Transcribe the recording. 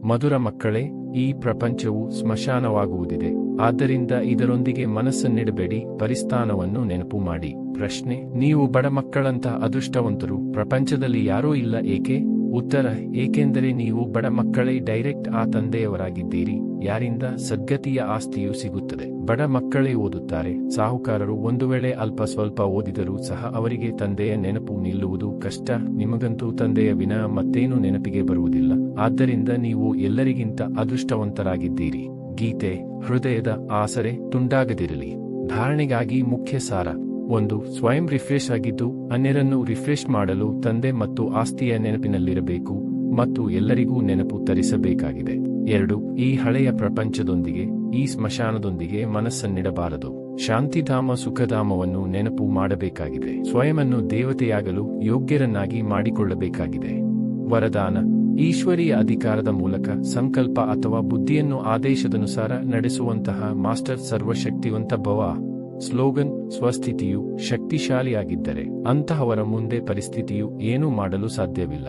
ಮಧುರ ಮಕ್ಕಳೇ, ಈ ಪ್ರಪಂಚವು ಸ್ಮಶಾನವಾಗುವುದಿದೆ. ಆದ್ದರಿಂದ ಇದರೊಂದಿಗೆ ಮನಸ್ಸನ್ನಿಡಬೇಡಿ. ಪರಿಸ್ಥಾನವನ್ನು ನೆನಪು ಮಾಡಿ. ಪ್ರಶ್ನೆ: ನೀವು ಬಡ ಮಕ್ಕಳಂತಹ ಅದೃಷ್ಟವಂತರು ಪ್ರಪಂಚದಲ್ಲಿ ಯಾರೂ ಇಲ್ಲ, ಏಕೆ? ಉತ್ತರ: ಏಕೆಂದರೆ ನೀವು ಬಡ ಮಕ್ಕಳೇ ಡೈರೆಕ್ಟ್ ಆ ತಂದೆಯವರಾಗಿದ್ದೀರಿ ಯಾರಿಂದ ಸದ್ಗತಿಯ ಆಸ್ತಿಯು ಸಿಗುತ್ತದೆ. ಬಡ ಮಕ್ಕಳೇ ಓದುತ್ತಾರೆ. ಸಾಹುಕಾರರು ಒಂದು ವೇಳೆ ಅಲ್ಪ ಸ್ವಲ್ಪ ಓದಿದರೂ ಸಹ ಅವರಿಗೆ ತಂದೆಯ ನೆನಪು ನಿಲ್ಲುವುದು ಕಷ್ಟ. ನಿಮಗಂತೂ ತಂದೆಯ ವಿನಃ ಮತ್ತೇನು ನೆನಪಿಗೆ ಬರುವುದಿಲ್ಲ. ಆದ್ದರಿಂದ ನೀವು ಎಲ್ಲರಿಗಿಂತ ಅದೃಷ್ಟವಂತರಾಗಿದ್ದೀರಿ. ಗೀತೆ: ಹೃದಯದ ಆಸರೆ ತುಂಡಾಗದಿರಲಿ. ಧಾರಣೆಗಾಗಿ ಮುಖ್ಯ ಸಾರ: 1. ಸ್ವಯಂ ರಿಫ್ರೆಶ್ ಆಗಿದ್ದು ಅನ್ಯರನ್ನು ರಿಫ್ರೆಶ್ ಮಾಡಲು ತಂದೆ ಮತ್ತು ಆಸ್ತಿಯ ನೆನಪಿನಲ್ಲಿರಬೇಕು ಮತ್ತು ಎಲ್ಲರಿಗೂ ನೆನಪು ತರಿಸಬೇಕಾಗಿದೆ. 2. ಈ ಹಳೆಯ ಪ್ರಪಂಚದೊಂದಿಗೆ, ಈ ಸ್ಮಶಾನದೊಂದಿಗೆ ಮನಸ್ಸನ್ನಿಡಬಾರದು. ಶಾಂತಿಧಾಮ ಸುಖಧಾಮವನ್ನು ನೆನಪು ಮಾಡಬೇಕಾಗಿದೆ. ಸ್ವಯಂವನ್ನು ದೇವತೆಯಾಗಲು ಯೋಗ್ಯರನ್ನಾಗಿ ಮಾಡಿಕೊಳ್ಳಬೇಕಾಗಿದೆ. ವರದಾನ: ಈಶ್ವರೀಯ ಅಧಿಕಾರದ ಮೂಲಕ ಸಂಕಲ್ಪ ಅಥವಾ ಬುದ್ಧಿಯನ್ನು ಆದೇಶದನುಸಾರ ನಡೆಸುವಂತಹ ಮಾಸ್ಟರ್ ಸರ್ವಶಕ್ತಿವಂತ ಭವ. ಸ್ಲೋಗನ್: ಸ್ವಸ್ಥಿತಿಯು ಶಕ್ತಿಶಾಲಿಯಾಗಿದ್ದರೆ ಅಂತಹವರ ಮುಂದೆ ಪರಿಸ್ಥಿತಿಯು ಏನೂ ಮಾಡಲು ಸಾಧ್ಯವಿಲ್ಲ.